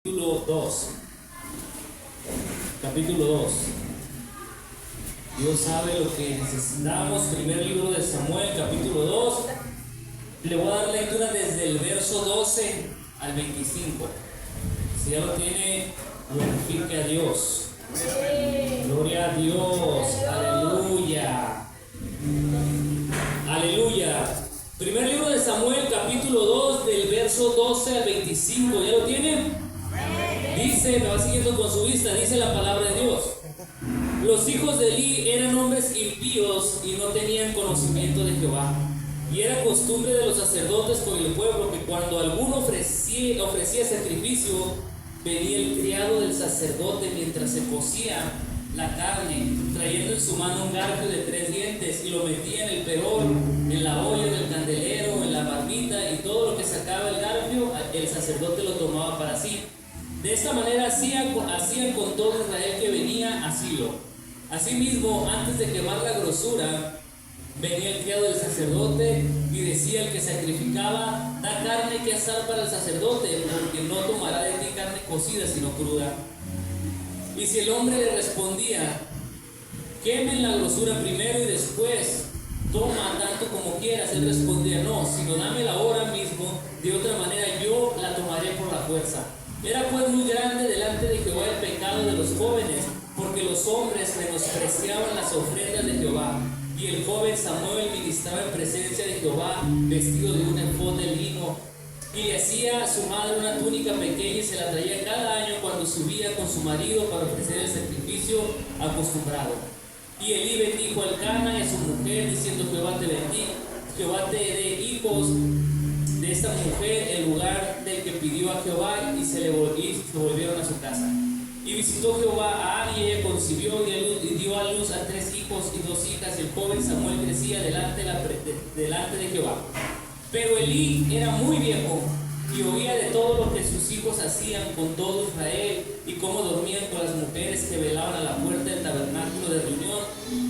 Capítulo 2. Capítulo 2. Dios sabe lo que necesitamos. Primer libro de Samuel, capítulo 2. Le voy a dar lectura desde el verso 12 al 25. Si ya lo tiene, glorifique a Dios. Gloria a Dios. Aleluya. Aleluya. Primer libro de Samuel, capítulo 2, del verso 12 al 25. ¿Ya lo tienen? Dice, me va siguiendo con su vista, dice la palabra de Dios. Los hijos de Eli eran hombres impíos y no tenían conocimiento de Jehová. Y era costumbre de los sacerdotes con el pueblo que cuando alguno ofrecía sacrificio, venía el criado del sacerdote mientras se cocía la carne, trayendo en su mano un garfio de 3 dientes, y lo metía en el perol, en la olla del candelero, en la barbita, y todo lo que sacaba el garfio, el sacerdote lo tomaba para sí. De esta manera hacían con todo Israel que venía a Silo. Asimismo, antes de quemar la grosura, venía el criado del sacerdote y decía al que sacrificaba: da carne que asar para el sacerdote, porque no tomará de ti carne cocida, sino cruda. Y si el hombre le respondía: quemen la grosura primero y después toma tanto como quieras, él respondía: no, sino dámela ahora mismo, de otra manera yo la tomaré por la fuerza. Era pues muy grande delante de Jehová el pecado de los jóvenes, porque los hombres menospreciaban las ofrendas de Jehová. Y el joven Samuel ministraba en presencia de Jehová, vestido de un efod de lino, y le hacía a su madre una túnica pequeña y se la traía cada año cuando subía con su marido para ofrecer el sacrificio acostumbrado. Y Elí bendijo a Elcana y a su mujer, diciendo: Jehová te bendiga, Jehová te dé hijos de esta mujer en lugar del que pidió a Jehová, y se volvieron a su casa. Y visitó Jehová a Ana, y ella concibió y dio a luz a 3 hijos y 2 hijas. El joven Samuel crecía delante de Jehová. Pero Elí era muy viejo y oía de todo lo que sus hijos hacían con todo Israel, y cómo dormían con las mujeres que velaban a la puerta del tabernáculo de reunión.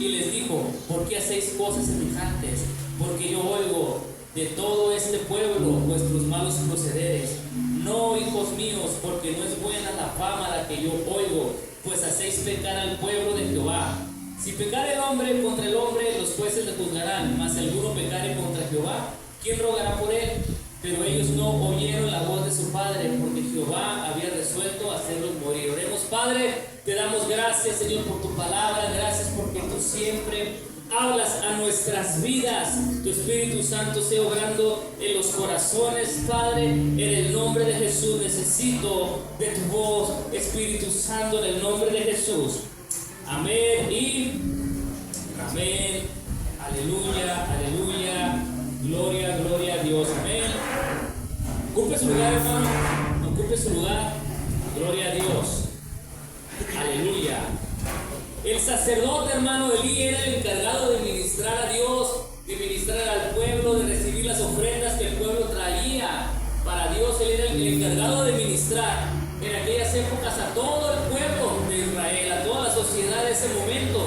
Y les dijo: ¿por qué hacéis cosas semejantes? Porque yo oigo de todo este pueblo vuestros malos procederes. No, hijos míos, porque no es buena la fama la que yo oigo, pues hacéis pecar al pueblo de Jehová. Si pecare el hombre contra el hombre, los jueces le juzgarán, mas si alguno pecare contra Jehová, ¿quién rogará por él? Pero ellos no oyeron la voz de su padre, porque Jehová había resuelto hacerlos morir. Oremos. Padre, te damos gracias, Señor, por tu palabra. Gracias porque tú siempre hablas a nuestras vidas. Tu Espíritu Santo sea obrando en los corazones, Padre. En el nombre de Jesús necesito de tu voz, Espíritu Santo, en el nombre de Jesús. Amén y amén. Aleluya, aleluya. Gloria, gloria a Dios. Amén. Ocupe su lugar, hermano. Ocupe su lugar. Gloria a Dios. Aleluya. El sacerdote, hermano, Elí era el encargado de ministrar a Dios, de ministrar al pueblo, de recibir las ofrendas que el pueblo traía para Dios. Él era el encargado de ministrar en aquellas épocas a todo el pueblo de Israel, a toda la sociedad de ese momento.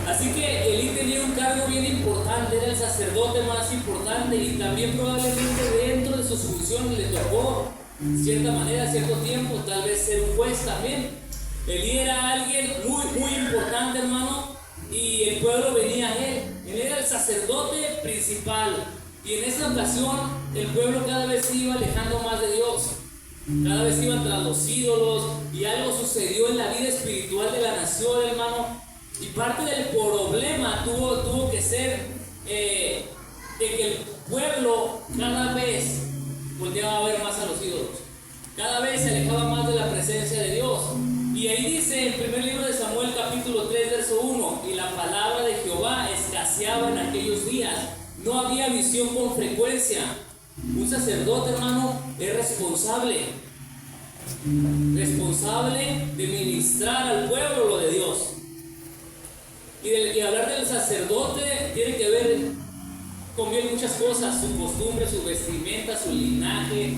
Así que Elí tenía un cargo bien importante, era el sacerdote más importante, y también probablemente dentro de sus funciones le tocó, de cierta manera, cierto tiempo, tal vez ser un juez también. Elí era alguien muy, muy importante, hermano, y el pueblo venía a él. Él era el sacerdote principal, y en esta ocasión el pueblo cada vez se iba alejando más de Dios, cada vez iban tras los ídolos, y algo sucedió en la vida espiritual de la nación, hermano. Y parte del problema tuvo que ser de que el pueblo cada vez volteaba a ver más a los ídolos, cada vez se alejaba más de la presencia de Dios. Y ahí dice en primer libro de Samuel, capítulo 3, verso 1: y la palabra de Jehová escaseaba en aquellos días, no había visión con frecuencia. Un sacerdote, hermano, es responsable de ministrar al pueblo lo de Dios. Y hablar del sacerdote tiene que ver con bien muchas cosas: su costumbre, su vestimenta, su linaje,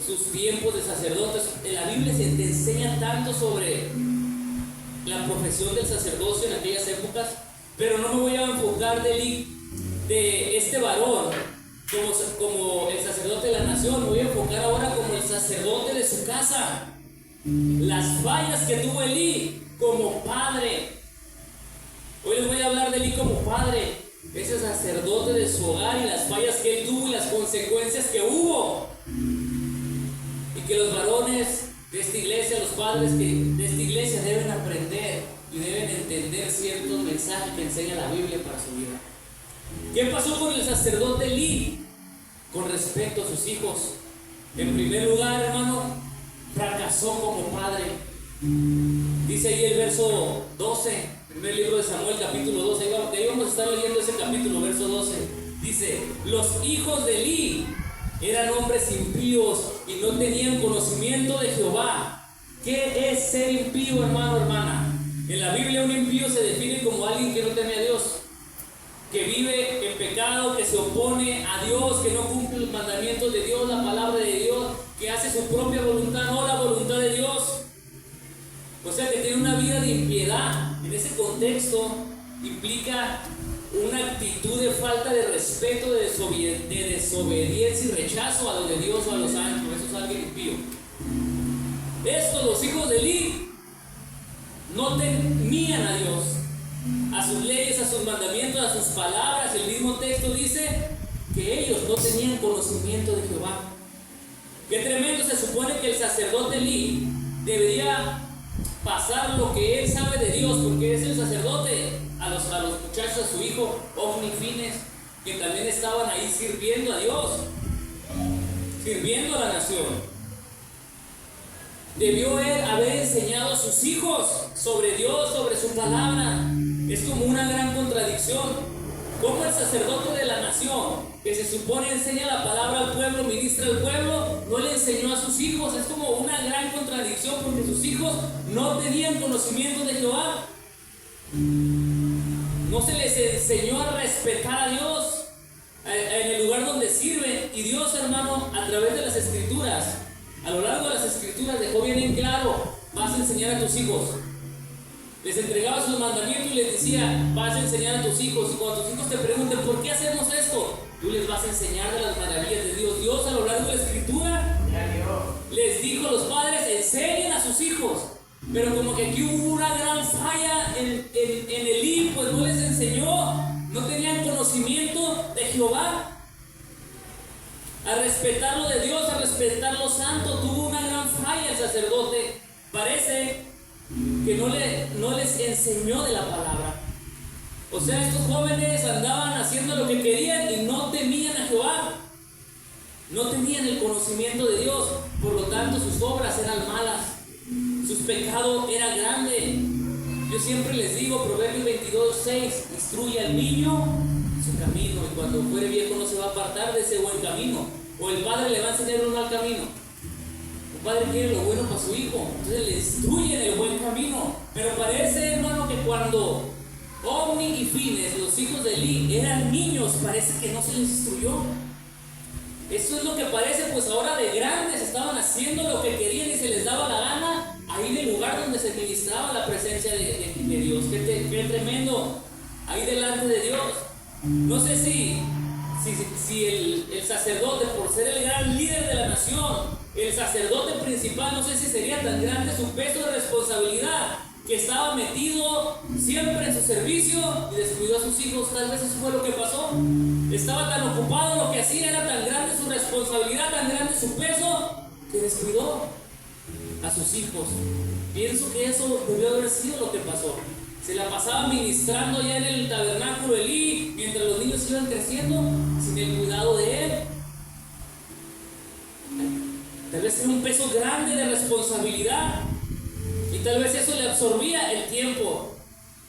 sus tiempos de sacerdotes. En la Biblia se te enseña tanto sobre la profesión del sacerdocio en aquellas épocas, pero no me voy a enfocar de este varón como el sacerdote de la nación, me voy a enfocar ahora como el sacerdote de su casa. Las fallas que tuvo Elí como padre. Hoy les voy a hablar de Elí como padre, ese sacerdote de su hogar, y las fallas que él tuvo y las consecuencias que hubo. Y que los varones de esta iglesia, los padres de esta iglesia deben aprender y deben entender ciertos mensajes que enseña la Biblia para su vida. ¿Qué pasó con el sacerdote Elí con respecto a sus hijos? En primer lugar, hermano, fracasó como padre. Dice ahí el verso 12, primer libro de Samuel, capítulo 12. Ahí vamos a estar leyendo ese capítulo, verso 12. Dice: los hijos de Elí eran hombres impíos y no tenían conocimiento de Jehová. ¿Qué es ser impío, hermano, hermana? En la Biblia un impío se define como alguien que no teme a Dios, que vive en pecado, que se opone a Dios, que no cumple los mandamientos de Dios, la palabra de Dios, que hace su propia voluntad, no la voluntad de Dios. O sea, que tiene una vida de impiedad. En ese contexto implica una actitud de falta de respeto, de desobediencia y rechazo a lo de Dios o a los ángeles. Eso es alguien impío. Estos, los hijos de Elí, no temían a Dios, a sus leyes, a sus mandamientos, a sus palabras. El mismo texto dice que ellos no tenían conocimiento de Jehová. Qué tremendo. Se supone que el sacerdote Elí debería pasar lo que él sabe de Dios, porque es el sacerdote, a los muchachos, a su hijo Ofni y Fines, que también estaban ahí sirviendo a Dios, sirviendo a la nación. Debió él haber enseñado a sus hijos sobre Dios, sobre su palabra. Es como una gran contradicción. Como el sacerdote de la nación, que se supone enseña la palabra al pueblo, ministra al pueblo, no le enseñó a sus hijos. Es como una gran contradicción, porque sus hijos no tenían conocimiento de Jehová. No se les enseñó a respetar a Dios en el lugar donde sirven. Y Dios, hermano, a través de las escrituras, a lo largo de las escrituras, dejó bien en claro: vas a enseñar a tus hijos. Les entregaba sus mandamientos y les decía: vas a enseñar a tus hijos. Y cuando tus hijos te pregunten ¿por qué hacemos esto?, tú les vas a enseñar de las maravillas de Dios. Dios, a lo largo de la escritura, les dijo a los padres: enseñen a sus hijos. Pero como que aquí hubo una gran falla en Elí, pues no les enseñó, no tenían conocimiento de Jehová, a respetar lo de Dios, a respetar lo santo. Tuvo una gran falla el sacerdote. Parece que no les enseñó de la palabra. O sea, estos jóvenes andaban haciendo lo que querían y no temían a Jehová, no tenían el conocimiento de Dios. Por lo tanto, sus obras eran malas, sus pecados eran grandes. Yo siempre les digo, Proverbios 22:6: instruye al niño en su camino, y cuando fuere viejo no se va a apartar de ese buen camino. O el padre le va a enseñar un mal camino. El padre quiere lo bueno para su hijo, entonces le instruye en el buen camino. Pero parece, hermano, que cuando Ofni y Fines, los hijos de Elí, eran niños, parece que no se les instruyó. Eso es lo que parece, pues ahora de grandes estaban haciendo lo que querían y se les daba la gana, ahí en el lugar donde se ministraba la presencia de Dios. Qué tremendo, ahí delante de Dios. No sé si el sacerdote, por ser el gran líder de la nación, el sacerdote principal, no sé si sería tan grande su peso de responsabilidad, que estaba metido siempre en su servicio y descuidó a sus hijos. Tal vez eso fue lo que pasó. Estaba tan ocupado en lo que hacía, era tan grande su responsabilidad, tan grande su peso, que descuidó a sus hijos. Pienso que eso debió haber sido lo que pasó. Se la pasaba ministrando ya en el tabernáculo de Elí, mientras los niños iban creciendo, sin el cuidado de él. Tal vez era un peso grande de responsabilidad, y tal vez eso le absorbía el tiempo,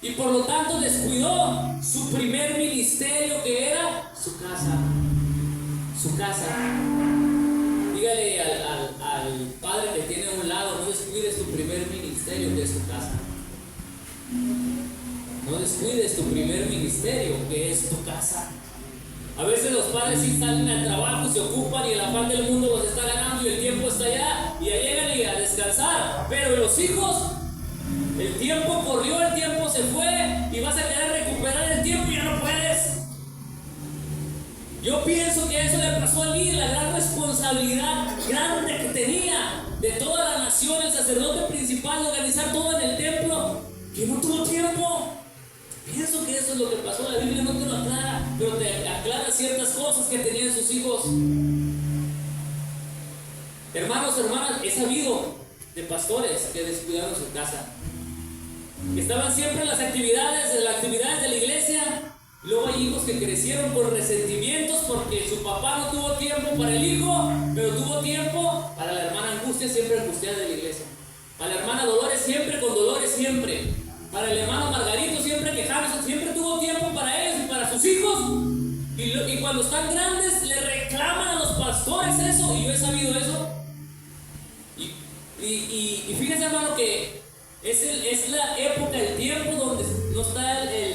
y por lo tanto descuidó su primer ministerio, que era su casa. Su casa. Dígale al padre que tiene a un lado: no descuides tu primer ministerio, que es tu casa. No descuides tu primer ministerio, que es tu casa. A veces los padres sí salen al trabajo, se ocupan, y el afán del mundo los está ganando y el tiempo está allá, y ya llegan y a descansar. Pero los hijos, el tiempo corrió, el tiempo se fue, y vas a querer recuperar el tiempo y ya no puedes. Yo pienso que eso le pasó al líder, la gran responsabilidad grande que tenía de toda la nación, el sacerdote principal, de organizar todo en el templo, que no tuvo tiempo. Pienso que eso es lo que pasó. La Biblia no te lo aclara, pero te aclara ciertas cosas que tenían sus hijos. Hermanos, hermanas, he sabido de pastores que descuidaron su casa, que estaban siempre en las actividades de la iglesia. Luego hay hijos que crecieron con resentimientos porque su papá no tuvo tiempo para el hijo, pero tuvo tiempo para la hermana Angustia, siempre angustiada de la iglesia, para la hermana Dolores, siempre con dolores, siempre, para el hermano Margarito, siempre quejándose, siempre tuvo tiempo para ellos y para sus hijos. Y cuando están grandes le reclaman a los pastores eso, y yo he sabido eso. Y fíjense, hermano, que es la época, el tiempo donde no está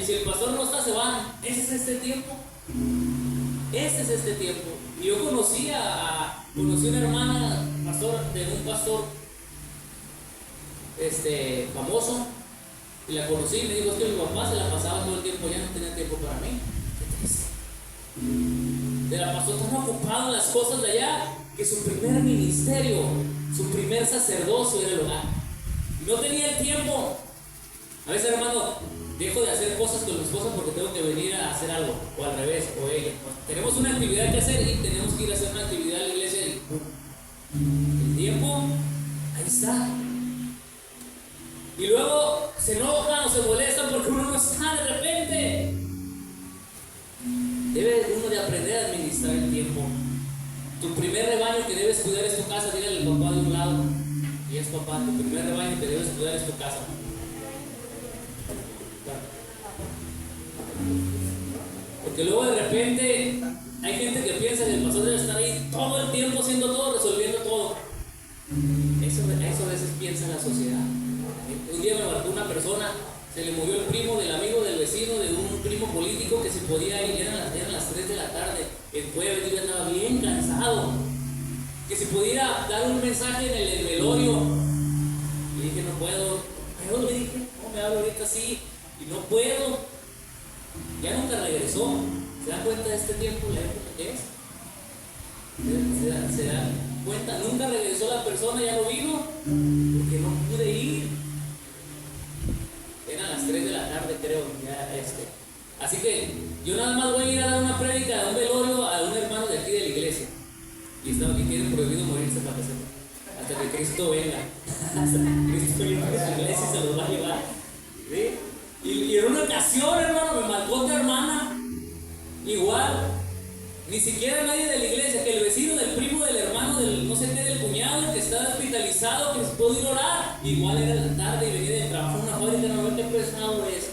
si el pastor no está, se van. Ese es este tiempo. Ese es este tiempo. Y yo conocí una hermana de un pastor famoso, y la conocí y me dijo: es que mi papá se la pasaba todo el tiempo, ya no tenía tiempo para mí. Qué triste. Se la pasó tan ocupado en las cosas de allá que su primer ministerio, su primer sacerdocio era el hogar. Y no tenía el tiempo. A veces, hermano, dejo de hacer cosas con mi esposa porque tengo que venir a hacer algo, o al revés, o ella. Tenemos una actividad que hacer y tenemos que ir a hacer una actividad en la iglesia y el tiempo, ahí está. Y luego se enojan o se molestan porque uno no está de repente. Debe uno de aprender a administrar el tiempo. Tu primer rebaño que debes cuidar es tu casa. Dígale al papá de un lado: y es papá, tu primer rebaño que debes cuidar es tu casa. Porque luego de repente hay gente que piensa que el pastor debe estar ahí todo el tiempo haciendo todo, resolviendo todo. Eso a veces piensa la sociedad. Un día me marcó una persona, se le murió el primo del amigo del vecino, de un primo político, que si podía ir, eran las 3 de la tarde, el jueves, yo andaba bien cansado, que si pudiera dar un mensaje en el velorio. Y dije: no puedo. Pero le dije: no me hablo ahorita así, y no puedo. Ya nunca regresó. ¿Se da cuenta de este tiempo, la época que es? ¿Se da cuenta? Nunca regresó la persona, ya no vino, porque no pude ir. Eran las 3 de la tarde, creo, ya Así que yo nada más voy a ir a dar una prédica a un velorio a un hermano de aquí de la iglesia. Y tienen prohibido morirse, para que sepan, hasta que Cristo venga. Hasta que Cristo venga a la iglesia y se los va a llevar. ¿Sí? Y en una ocasión, hermano, me marcó otra hermana. Igual, ni siquiera nadie de la iglesia, que el vecino del primo del hermano, del no sé qué, del cuñado, que está hospitalizado, que se puede ir a orar. Igual era la tarde y venía de trabajar en una fábrica, no ver qué pesado es.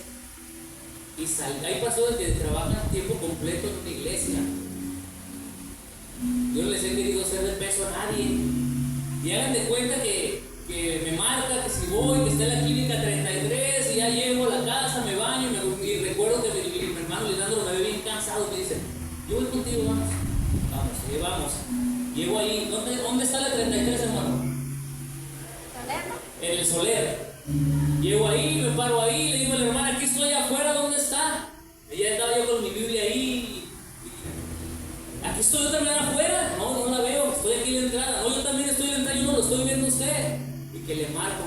Y hay personas que trabajan a tiempo completo en una iglesia. Yo no les he querido hacer de peso a nadie. Y hagan de cuenta que me marca, que si voy, que está en la clínica 33, y ya llego a la casa, me baño, y recuerdo que mi hermano Leandro me ve bien cansado, me dice: yo voy contigo, vamos. Vamos, ahí vamos. Llego ahí. ¿Dónde está la 33, hermano? En el Soler. Llego ahí, me paro ahí, le digo a la hermana: aquí estoy afuera, ¿dónde está? Ella estaba yo con mi Biblia ahí. Aquí estoy yo también afuera. No la veo, estoy aquí en la entrada. No, yo también estoy en la entrada, yo no lo estoy viendo a usted. Y que le marco: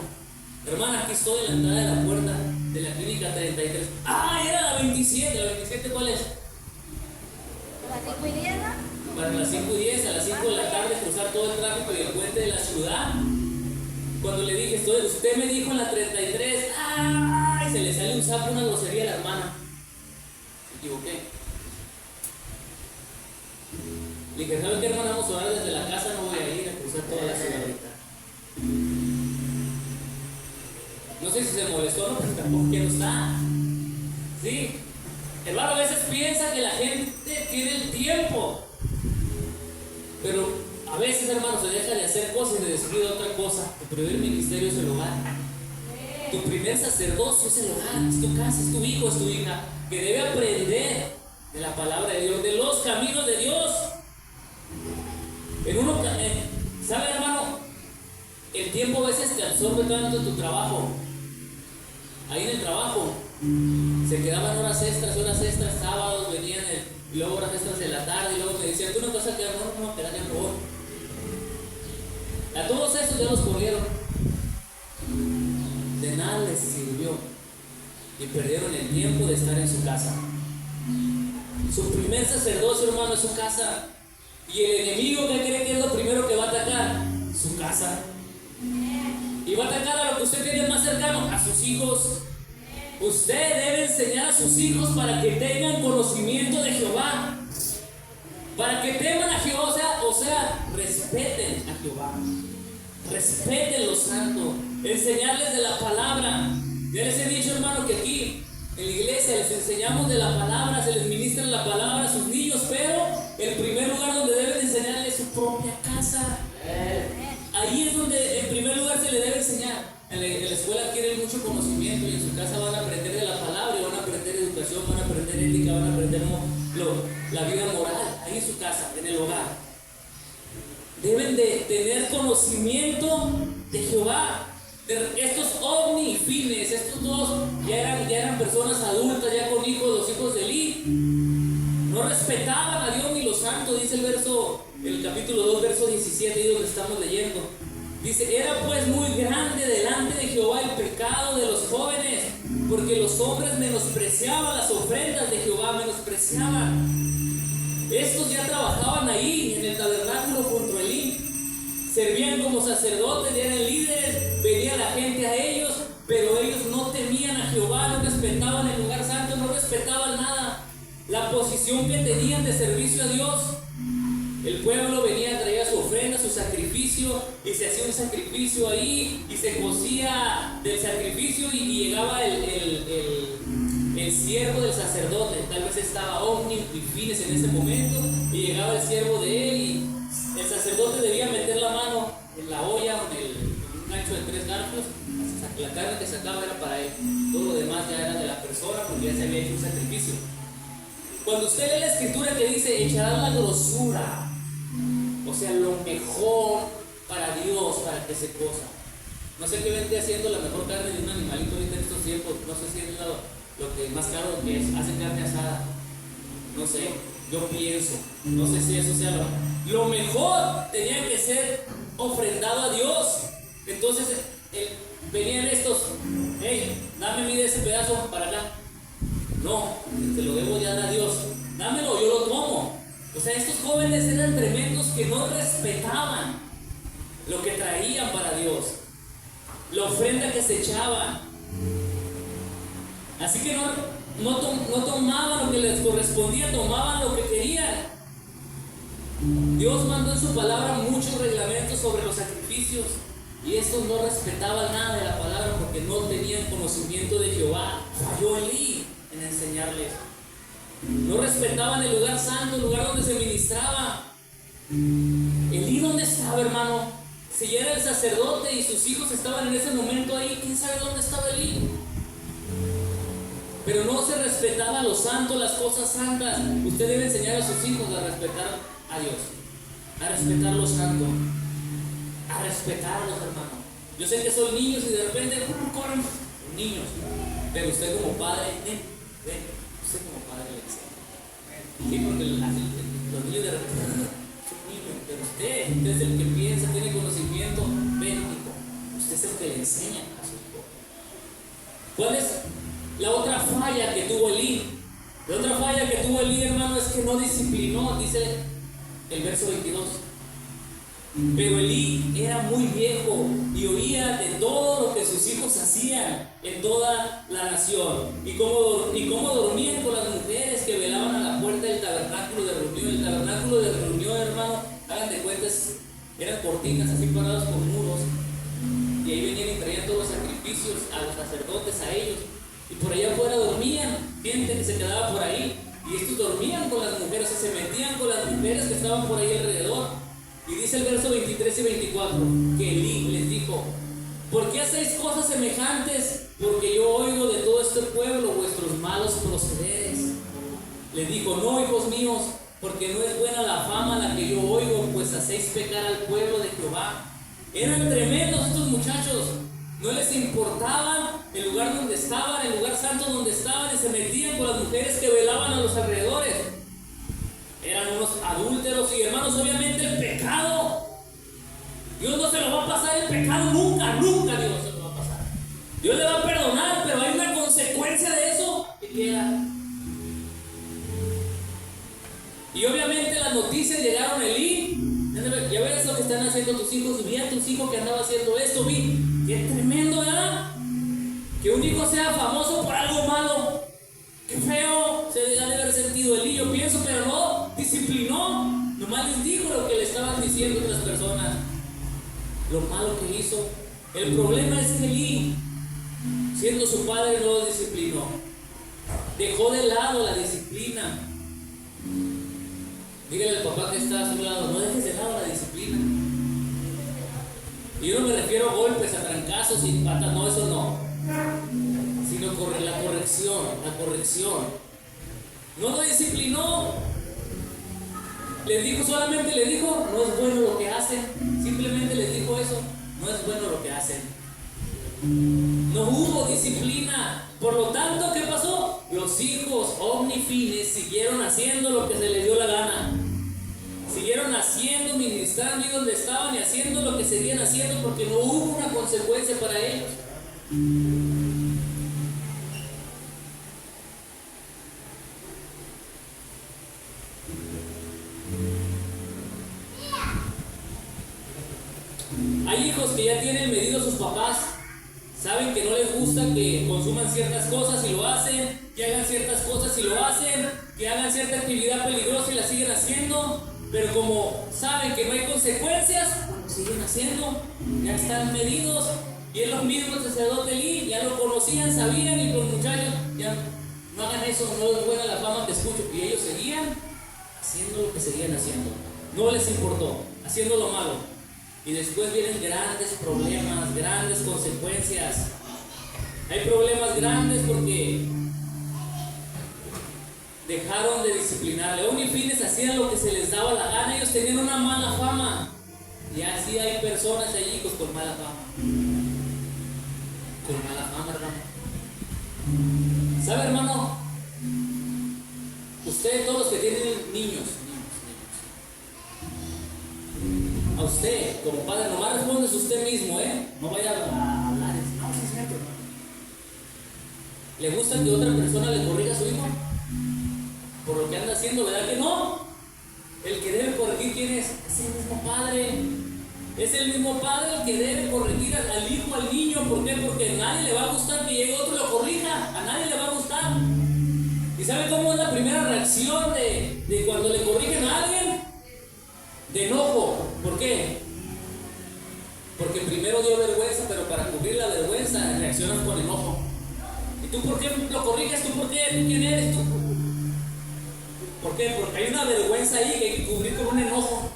hermana, aquí estoy en la entrada de la puerta de la clínica 33. Ah, era la 27. ¿La 27 cuál es? ¿Las 5:10? Para las 5:10, a las 5 de la tarde, cruzar todo el tráfico y el puente de la ciudad. Cuando le dije: usted me dijo en la 33, ¡ay! Se le sale un sapo, una grosería a la hermana. Me equivoqué. Le dije: ¿sabe qué, hermana? Vamos a orar desde la casa, no voy a ir a cruzar toda la ciudad ahorita. No sé si se molestó o no, pero tampoco quiero estar. Sí. Hermano, a veces piensa que la gente tiene el tiempo, pero a veces, hermano, se deja de hacer cosas y de descuida otra cosa. Tu primer ministerio es el hogar. Tu primer sacerdocio es el hogar, es tu casa, es tu hijo, es tu hija, que debe aprender de la palabra de Dios, de los caminos de Dios. ¿Sabe, hermano? El tiempo a veces te absorbe tanto tu trabajo. Ahí en el trabajo se quedaban horas extras, sábados, venían y luego horas extras de la tarde, y luego me decían, tú no te vas a quedar, no, espérate, por favor. A todos esos ya los corrieron. De nada les sirvió y perdieron el tiempo de estar en su casa. Su primer sacerdocio, hermano, es su casa. Y el enemigo, ¿qué cree que es lo primero que va a atacar? Su casa. Y va a atacar a lo que usted tiene más cercano, a sus hijos. Usted debe enseñar a sus hijos para que tengan conocimiento de Jehová, para que teman a Jehová, o sea, respeten a Jehová, respeten lo santo, enseñarles de la palabra. Ya les he dicho, hermano, que aquí en la iglesia les enseñamos de la palabra, se les ministra la palabra a sus niños, pero el primer lugar donde deben enseñarles es su propia casa. Ahí es donde en primer lugar se les debe enseñar. En la escuela adquieren mucho conocimiento y en su casa van a aprender de la palabra, y van a aprender educación, van a aprender ética, van a aprender la vida moral, ahí en su casa, en el hogar. Deben de tener conocimiento de Jehová. Estos ovni y fines, estos dos ya eran personas adultas, ya con hijos, los hijos de Eli. No respetaban a Dios ni los santos, dice el capítulo 2, verso 17, y donde estamos leyendo. Dice, era pues muy grande delante de Jehová el pecado de los jóvenes, porque los hombres menospreciaban las ofrendas de Jehová, menospreciaban. Estos ya trabajaban ahí en el tabernáculo junto a Elí, servían como sacerdotes, eran líderes, venía la gente a ellos, pero ellos no temían a Jehová, no respetaban el lugar santo, no respetaban nada, la posición que tenían de servicio a Dios. El pueblo venía, traía su ofrenda, su sacrificio, y se hacía un sacrificio ahí, y se cocía del sacrificio, y llegaba el siervo del sacerdote. Tal vez estaba Ovni y Fines en ese momento, y llegaba el siervo de él, y el sacerdote debía meter la mano en la olla, en un gancho de 3 garfios. La carne que sacaba era para él, todo lo demás ya era de la persona, porque ya se había hecho un sacrificio. Cuando usted lee la escritura que dice, echarán la grosura, o sea, lo mejor para Dios, para que se cosa. No sé qué vende haciendo la mejor carne de un animalito ahorita en estos tiempos. No sé si es lo que más caro que es. Hace carne asada. No sé, yo pienso. No sé si eso sea lo mejor. Tenía que ser ofrendado a Dios. Entonces venían estos, hey, dame mide ese pedazo para acá. No, te lo debo ya dar a Dios. Dámelo, yo lo tomo. O sea, estos jóvenes eran tremendos que no respetaban lo que traían para Dios, la ofrenda que se echaban. Así que no tomaban lo que les correspondía, tomaban lo que querían. Dios mandó en su palabra muchos reglamentos sobre los sacrificios, y estos no respetaban nada de la palabra porque no tenían conocimiento de Jehová. Falló Elí en enseñarles. No respetaban el lugar santo, el lugar donde se ministraba. Elí, ¿dónde estaba, hermano? Si ya era el sacerdote y sus hijos estaban en ese momento ahí, ¿quién sabe dónde estaba Elí? Pero no se respetaba lo santo, las cosas santas. Usted debe enseñar a sus hijos a respetar a Dios, a respetar lo santo, a respetarlos, hermano. Yo sé que son niños y de repente corren niños, pero usted como padre, usted como padre le enseña. Sí, porque los niños de repente son niños, pero usted es el que piensa, tiene conocimiento bélico. Usted es el que le enseña a su hijo. ¿Cuál es la otra falla que tuvo Elí? La otra falla que tuvo Elí, hermano, es que no disciplinó, dice el verso 22. Pero Elí era muy viejo y oía de todo lo que sus hijos hacían en toda la nación, y cómo dormían con las mujeres que velaban a la puerta del tabernáculo de reunión. El tabernáculo de reunión, hermano, hagan de cuentas, eran cortinas así paradas con muros, y ahí venían y traían todos los sacrificios a los sacerdotes, a ellos, y por allá afuera dormían gente que se quedaba por ahí, y estos dormían con las mujeres, o sea, se metían con las mujeres que estaban por ahí alrededor. Y dice el verso 23 y 24 que Elí les dijo: ¿por qué hacéis cosas semejantes? Porque yo oigo de todo este pueblo vuestros malos procederes. Les dijo: no, hijos míos, porque no es buena la fama la que yo oigo, pues hacéis pecar al pueblo de Jehová. Eran tremendos estos muchachos, no les importaba el lugar donde estaban, el lugar santo donde estaban, y se metían con las mujeres que velaban a los alrededores. eran unos adúlteros. Y hermanos, obviamente el pecado, Dios no se lo va a pasar el pecado nunca, nunca Dios se lo va a pasar. Dios le va a perdonar, pero hay una consecuencia de eso que queda. Y obviamente las noticias llegaron a Elí. Ya ves lo que están haciendo tus hijos. Vi a tus hijos que andaba haciendo esto. Vi, qué tremendo, ¿verdad? Que un hijo sea famoso por algo malo. Qué feo se debe haber sentido Elí, yo pienso, pero no disciplinó. Nomás les dijo lo que le estaban diciendo otras personas, lo malo que hizo. El problema es que Elí, siendo su padre, no lo disciplinó. Dejó de lado la disciplina. Dígale al papá que está a su lado, no dejes de lado la disciplina. Y yo no me refiero a golpes, a trancazos y patas, no, eso no. Sino la corrección. No lo disciplinó. Solamente le dijo, no es bueno lo que hacen. Simplemente les dijo eso, no es bueno lo que hacen. No hubo disciplina. Por lo tanto, ¿qué pasó? Los hijos omnifines siguieron haciendo lo que se les dio la gana. Siguieron haciendo, ministrando y donde estaban y haciendo lo que seguían haciendo porque no hubo una consecuencia para ellos. Hay hijos que ya tienen medido sus papás, saben que no les gusta que consuman ciertas cosas y lo hacen, que hagan ciertas cosas y lo hacen, que hagan cierta actividad peligrosa y la siguen haciendo, pero como saben que no hay consecuencias, lo siguen haciendo, ya están medidos. Y es lo mismo el sacerdote Elí, ya lo conocían, sabían, y los muchachos, ya no hagan eso, no es buena la fama que escucho. Y ellos seguían haciendo lo que seguían haciendo, no les importó, haciendo lo malo. Y después vienen grandes problemas, grandes consecuencias. Hay problemas grandes porque dejaron de disciplinar. León y Fines hacían lo que se les daba la gana. Ellos tenían una mala fama. Y así hay personas allí con mala fama. Con mala fama, hermano. ¿Sabe, hermano? Ustedes, todos los que tienen niños, a usted, como padre, nomás responde usted mismo, no vaya a hablar. No, sí es cierto, hermano. ¿Le gusta que otra persona le corrija a su hijo por lo que anda haciendo? ¿Verdad que no? El que debe corregir, ¿quién es? Es el mismo padre. Es el mismo padre el que debe corregir al hijo, al niño. ¿Por qué? Porque a nadie le va a gustar que llegue otro y lo corrija. A nadie le va a gustar. ¿Y sabe cómo es la primera reacción de cuando le corrigen a alguien? De enojo. ¿Por qué? Porque primero dio vergüenza, pero para cubrir la vergüenza reaccionas con enojo. ¿Y tú por qué lo corriges? ¿Tú por qué? ¿Tú quién eres? ¿Tú? ¿Por qué? Porque hay una vergüenza ahí que hay que cubrir con un enojo.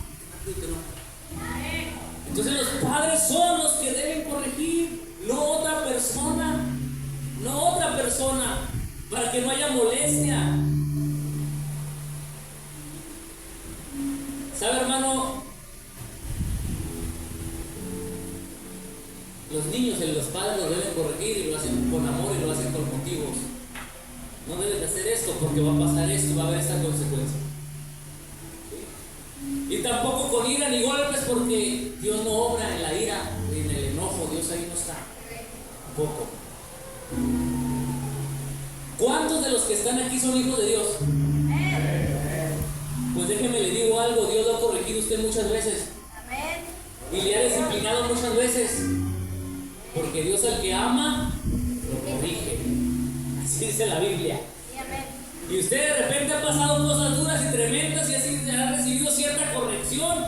Entonces los padres son los que deben corregir, no otra persona. No otra persona, para que no haya molestia. ¿Sabe, hermano? Los niños y los padres los deben corregir y lo hacen con amor y lo hacen con motivos. No deben de hacer esto porque va a pasar esto, va a haber esta consecuencia. ¿Sí? Y tampoco con ira ni golpes, porque Dios no obra en la ira ni en el enojo. Dios ahí no está. Tampoco. ¿Cuántos de los que están aquí son hijos de Dios? Pues déjeme le digo algo, Dios lo ha corregido a usted muchas veces. Y le ha disciplinado muchas veces. Porque Dios al que ama, lo corrige. Así dice la Biblia. Y usted de repente ha pasado cosas duras y tremendas y así ha recibido cierta corrección.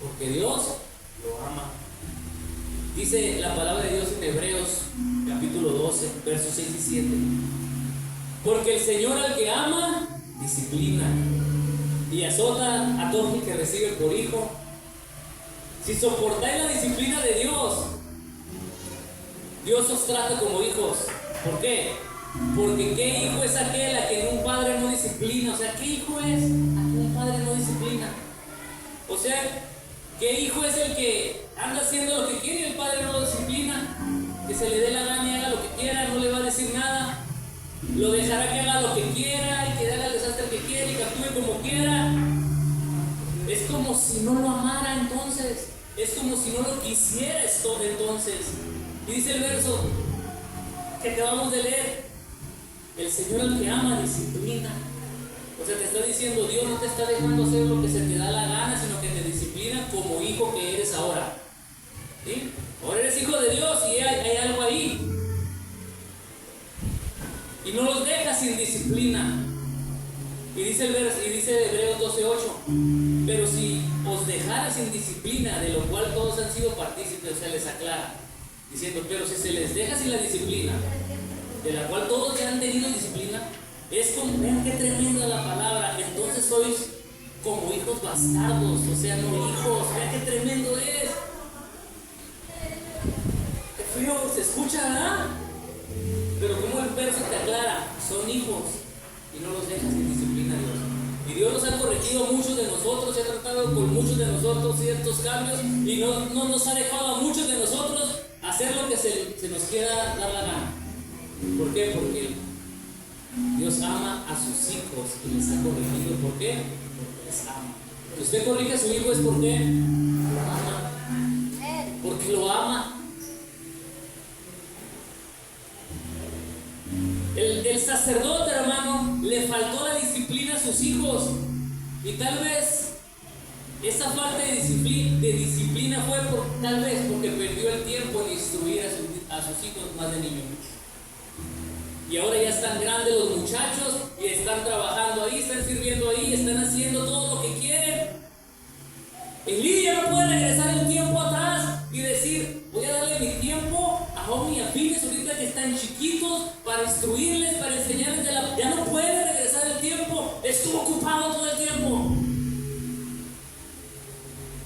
Porque Dios lo ama. Dice la palabra de Dios en Hebreos capítulo 12, versos 6 y 7. Porque el Señor al que ama, disciplina y azota a todo el que recibe por hijo. Si soportáis la disciplina de Dios, Dios os trata como hijos. ¿Por qué? Porque ¿qué hijo es aquel a quien un padre no disciplina? O sea, ¿qué hijo es a quien un padre no disciplina? O sea, ¿qué hijo es el que anda haciendo lo que quiere y el padre no lo disciplina? Que se le dé la gana y haga lo que quiera, no le va a decir nada. lo dejará que haga lo que quiera y que haga el desastre que quiera y que actúe como quiera. Es como si no lo amara entonces, es como si no lo quisiera esto entonces. Y dice el verso que acabamos de leer: el Señor al que ama disciplina. O sea, te está diciendo, Dios no te está dejando hacer lo que se te da la gana, sino que te disciplina como hijo que eres ahora. ¿Sí? Ahora eres hijo de Dios y hay algo ahí. Y no los deja sin disciplina. Y dice el verso, y dice Hebreos 12:8: pero si os dejara sin disciplina, de lo cual todos han sido partícipes, o sea, les aclara, diciendo, pero si se les deja sin la disciplina, de la cual todos ya han tenido disciplina, es como, vean qué tremenda la palabra, entonces sois como hijos bastardos, o sea, no hijos, vean qué tremendo es. Qué feo se escucha, ¿verdad? Pero como el verso te aclara, son hijos y no los dejas sin disciplina, Dios. Y Dios nos ha corregido a muchos de nosotros, se ha tratado con muchos de nosotros ciertos cambios y no nos ha dejado a muchos de nosotros hacer lo que se nos quiera dar la gana. ¿Por qué? Porque Dios ama a sus hijos y les ha corregido. ¿Por qué? Porque les ama. Si usted corrige a su hijo es porque lo ama. Porque lo ama. El sacerdote, hermano, le faltó la disciplina a sus hijos. Y tal vez esa falta de disciplina fue tal vez porque perdió el tiempo en instruir a sus hijos más de niños. Y ahora ya están grandes los muchachos y están trabajando ahí, están sirviendo ahí, están haciendo todo lo que quieren. Elí ya no puede regresar el tiempo atrás y decir, voy a darle mi tiempo a Omi y a Pines ahorita que están chiquitos para instruirles, para enseñarles ya no puede regresar el tiempo, estuvo ocupado todo el tiempo.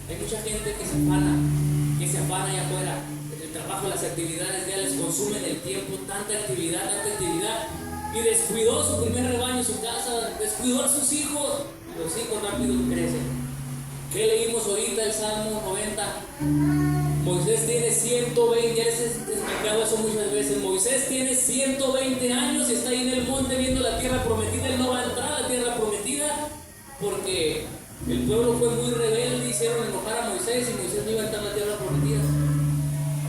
Hay mucha gente que se afana allá afuera. El trabajo, las actividades ya les consumen el tiempo, tanta actividad, y descuidó su primer rebaño en su casa, descuidó a sus hijos. Los hijos rápido crecen. ¿Qué leímos ahorita? El Salmo 90. Moisés tiene 120, ya les he explicado eso muchas veces. Moisés tiene 120 años y está ahí en el monte viendo la tierra prometida. Él no va a entrar a la tierra prometida porque el pueblo fue muy rebelde, hicieron enojar a Moisés y Moisés no iba a entrar a la tierra prometida.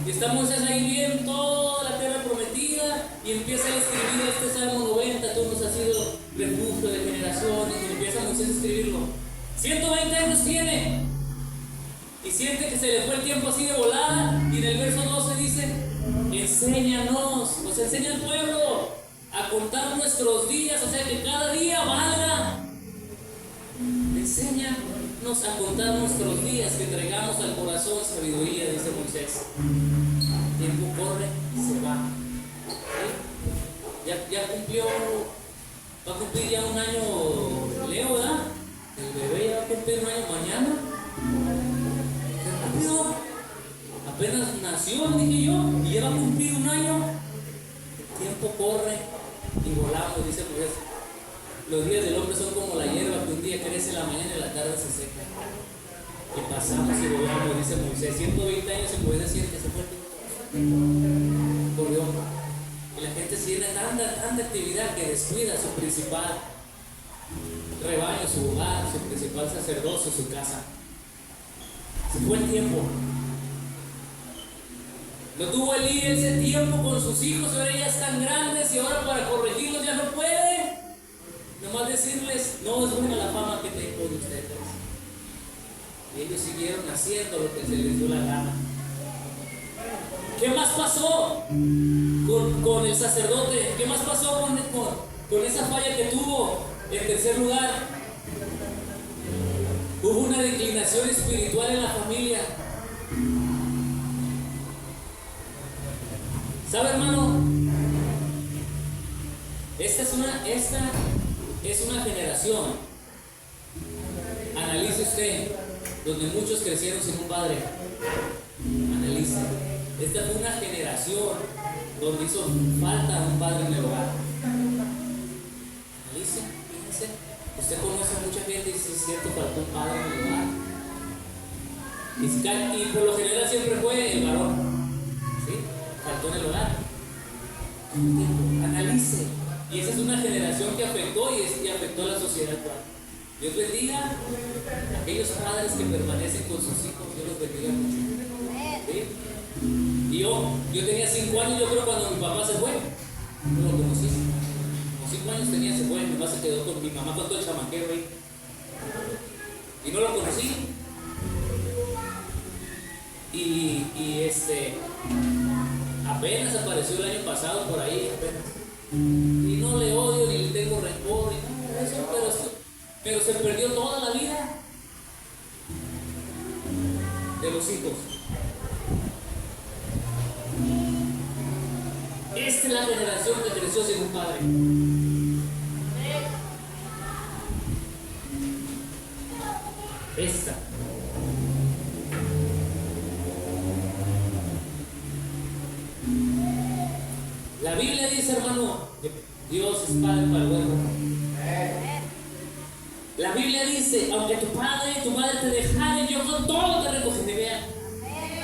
Y está Moisés ahí viendo toda la tierra prometida y empieza a escribir este Salmo 90. Tú nos has sido refugio de generaciones, y empieza Moisés a escribirlo. 120 años tiene y siente que se le fue el tiempo así de volada. Y en el verso 12 dice: enséñanos, nos enseña el pueblo a contar nuestros días, o sea que cada día valga. Enséñanos a contar nuestros días, que traigamos al corazón sabiduría, dice Moisés. El tiempo corre y se va. ¿Sí? Ya cumplió, va a cumplir ya un año Leo, ¿verdad? El bebé ya va a cumplir un año mañana. Qué rápido. Apenas nació, dije yo, y ya va a cumplir un año. El tiempo corre y volamos, dice Moisés. Los días del hombre son como la hierba que un día crece en la mañana y en la tarde se seca. Y pasamos y volamos, dice Moisés. 120 años en Moisés siente que se fue. Corrió. Y la gente tiene tanta actividad que descuida su principal rebaño, su hogar, su principal sacerdocio, su casa. Se fue el tiempo. No tuvo Elí ese tiempo con sus hijos, ahora ya están grandes y ahora para corregirlos ya no puede. Nomás decirles, no es buena la fama que tengo de ustedes. Y ellos siguieron haciendo lo que se les dio la gana. ¿Qué más pasó con el sacerdote? ¿Qué más pasó con esa falla que tuvo? En tercer lugar, hubo una declinación espiritual en la familia. ¿Sabe, hermano? Esta es una generación, analice usted, donde muchos crecieron sin un padre. Analice. Esta fue una generación donde hizo falta un padre en el hogar. Analice, fíjense. Usted conoce a mucha gente y dice, es cierto, faltó un padre en el hogar. Y por lo general siempre fue el varón. ¿Sí? Faltó en el hogar. Analice. Y esa es Dios bendiga a aquellos padres que permanecen con sus hijos. Dios los bendiga mucho. ¿Sí? Y yo tenía 5 años, yo creo, cuando mi papá se fue. No lo conocí. Como 5 años tenía, se fue. Mi papá se quedó con mi mamá con todo el chamaquero ahí. Y no lo conocí. Y apenas apareció el año pasado por ahí, apenas. Y no le odio ni le tengo rencor ni nada de eso, pero se perdió toda la vida de los hijos. Esta es la generación que creció sin un padre. Esta. La Biblia dice, hermano, que Dios es padre para el huérfano. La Biblia dice, aunque tu padre y tu madre te dejaren, yo con todo te recogeré. Vean,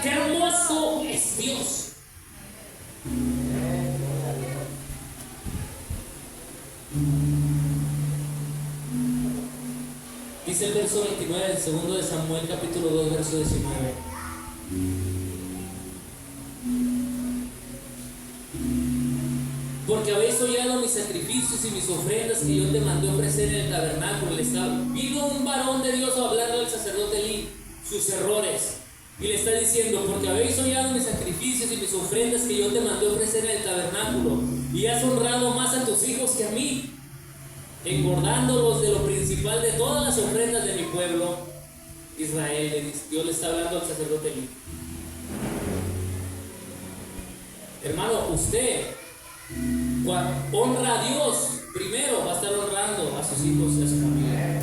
qué hermoso es Dios. Dice el verso 29 del segundo de Samuel, capítulo 2, verso 19. Porque habéis hollado mis sacrificios y mis ofrendas que yo te mandé ofrecer en el tabernáculo. Vino un varón de Dios a hablarle al sacerdote Elí sus errores. Y le está diciendo, porque habéis hollado mis sacrificios y mis ofrendas que yo te mandé ofrecer en el tabernáculo. Y has honrado más a tus hijos que a mí, engordándolos de lo principal de todas las ofrendas de mi pueblo Israel. Dios le está hablando al sacerdote Elí. Hermano, usted honra a Dios, primero va a estar honrando a sus hijos y a su familia.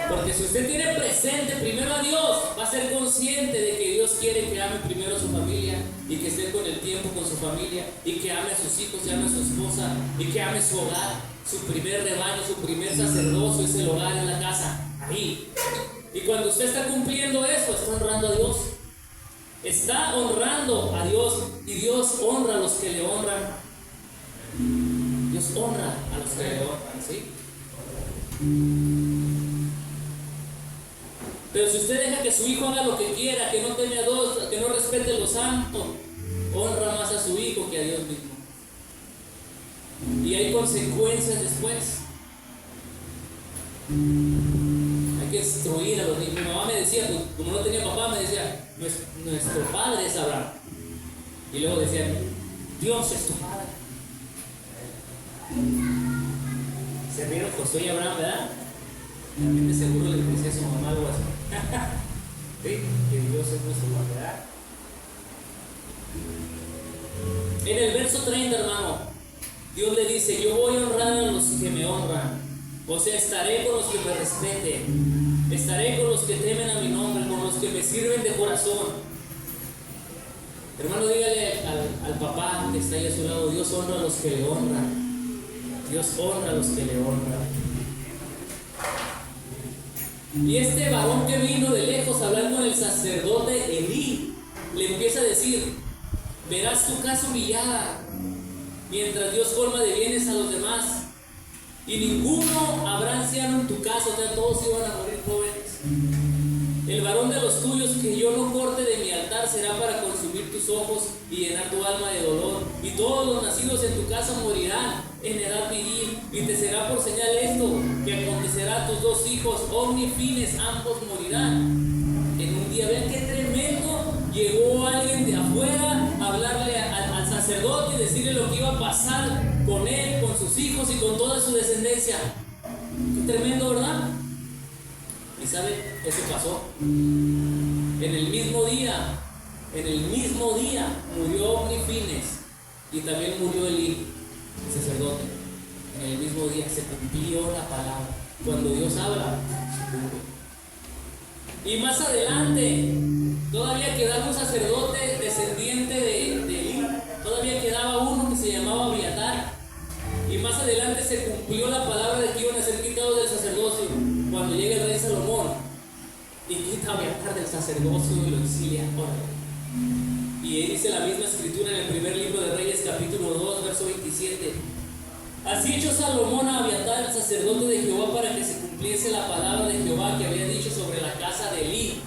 Porque si usted tiene presente primero a Dios, va a ser consciente de que Dios quiere que ame primero a su familia y que esté con el tiempo con su familia y que ame a sus hijos y ame a su esposa y que ame su hogar, su primer rebaño, su primer sacerdocio es el hogar en la casa, ahí. Y cuando usted está cumpliendo eso, está honrando a Dios. Está honrando a Dios y Dios honra a los que le honran. Dios honra a los que le honran, ¿sí? Pero si usted deja que su hijo haga lo que quiera, que no teme a Dios, que no respete lo santo, honra más a su hijo que a Dios mismo. Y hay consecuencias después. Hay que instruir a los niños. Mi mamá me decía, pues, como no tenía papá, me decía, nuestro padre es Abraham. Y luego decía, Dios es tu padre. Se rieron Josué y Abraham, ¿verdad? También de seguro le decía a su mamá algo así. ¿Sí? Que Dios es nuestro padre, ¿verdad? En el verso 30, hermano, Dios le dice, yo voy a honrar a los que me honran. O sea, estaré con los que me respeten. Estaré con los que temen a mi nombre, con los que me sirven de corazón. Hermano, dígale al papá que está ahí a su lado, Dios honra a los que le honran. Dios honra a los que le honran. Y este varón que vino de lejos a hablar con el sacerdote Elí, le empieza a decir, verás tu casa humillada, mientras Dios colma de bienes a los demás. Y ninguno habrá anciano en tu casa, o sea, todos iban a morir jóvenes. El varón de los tuyos que yo no corte de mi altar será para consumir tus ojos y llenar tu alma de dolor. Y todos los nacidos en tu casa morirán en edad viril. Y te será por señal esto, que acontecerá a tus 2 hijos, ovni y fines, ambos morirán en un día. Vean qué tremendo. Llegó alguien de afuera a hablarle al sacerdote y decirle lo que iba a pasar con él, con sus hijos y con toda su descendencia. Qué tremendo, ¿verdad? Y sabe, eso pasó. En el mismo día murió Ovni Fines y también murió Elí, el sacerdote. En el mismo día se cumplió la palabra. Cuando Dios habla, se cumple. Y más adelante, todavía quedaba un sacerdote descendiente de Elí. Todavía quedaba uno que se llamaba Abiatar. Y más adelante se cumplió la palabra de que iban a ser quitados del sacerdocio cuando llega el rey Salomón y quita a Abiatar del sacerdocio y lo exilia. Y ahí dice la misma escritura en el primer libro de Reyes, capítulo 2, verso 27. Así echó Salomón a Abiatar, el sacerdote de Jehová, para que se cumpliera cumplirse la palabra de Jehová que había dicho sobre la casa de Elí.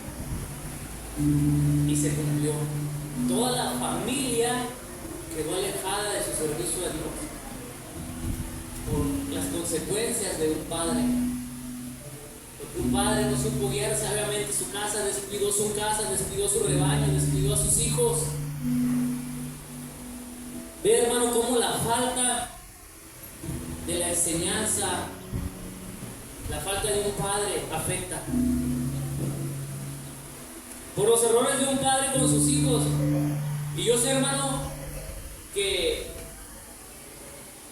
Y se cumplió. Toda la familia quedó alejada de su servicio a Dios por las consecuencias de un padre. Porque un padre no supo guiar sabiamente su casa, descuidó su rebaño, descuidó a sus hijos. Ve, hermano, cómo la falta de la enseñanza, la falta de un padre afecta. Por los errores de un padre con sus hijos. Y yo sé, hermano, que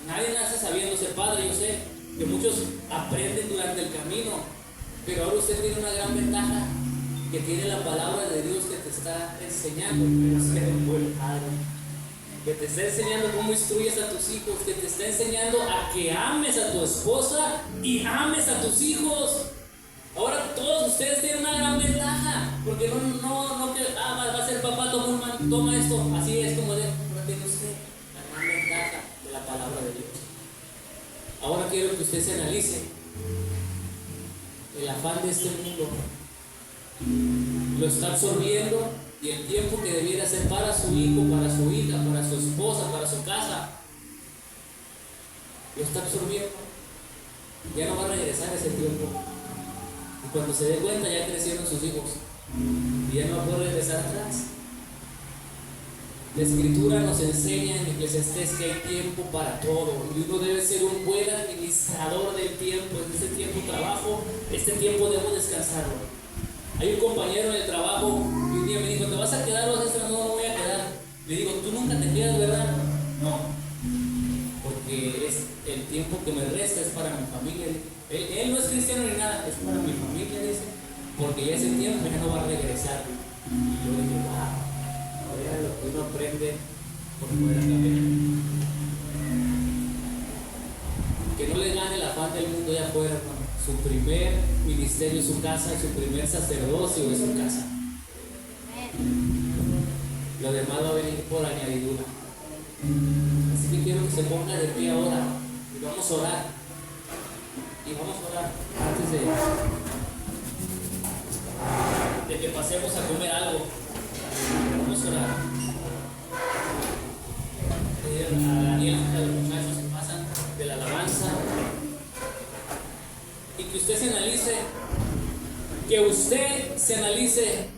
nadie nace sabiendo ser padre. Yo sé que muchos aprenden durante el camino, pero ahora usted tiene una gran ventaja, que tiene la palabra de Dios que te está enseñando cómo ser un buen padre, que te está enseñando cómo instruyes a tus hijos, que te está enseñando a que ames a tu esposa y ames a tus hijos. Ahora todos ustedes tienen una gran ventaja, porque no que va a ser papá, toma esto, así es como tiene usted la gran ventaja de la palabra de Dios. Ahora quiero que usted se analice el afán de este mundo, lo está absorbiendo, y el tiempo que debiera ser para su hijo, para su hija, para su esposa, para su casa, lo está absorbiendo. Ya no va a regresar ese tiempo. Y cuando se dé cuenta, ya crecieron sus hijos y ya no va a poder regresar atrás. La Escritura nos enseña en Eclesiastés que hay tiempo para todo, y uno debe ser un buen administrador del tiempo. En este tiempo trabajo, este tiempo debo descansarlo. Hay un compañero en el trabajo que un día me dijo: ¿te vas a quedar horas extras? No, no voy a quedar. Le digo: ¿tú nunca te quedas, verdad? No, porque es el tiempo que me resta es para mi familia. Él no es cristiano ni nada, es para mi familia, dice, porque ya ese tiempo ya no va a regresar. Y yo dije: wow, era lo que uno aprende por fuera también. Que no le gane el afán del mundo allá afuera, hermano. Su primer ministerio es su casa, y su primer sacerdocio es su casa. Lo demás va a venir por añadidura. Así que quiero que se ponga de pie ahora y vamos a orar. Y vamos a orar antes de que pasemos a comer algo. Vamos a orar. A Daniel, a los muchachos que pasan de la alabanza. Y que usted se analice,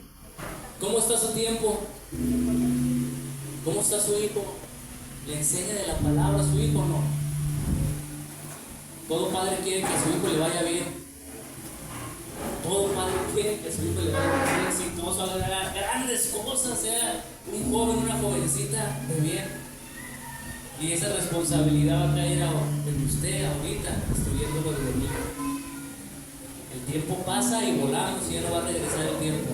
cómo está su tiempo, cómo está su hijo. ¿Le enseña de la palabra a su hijo o no? Todo padre quiere que a su hijo le vaya bien. Todo padre quiere que a su hijo le vaya bien, sea exitoso, haga grandes cosas, sea un joven, una jovencita de bien. Y esa responsabilidad va a caer en usted ahorita, instruyéndolo desde niño. El tiempo pasa y volamos y ya no va a regresar el tiempo.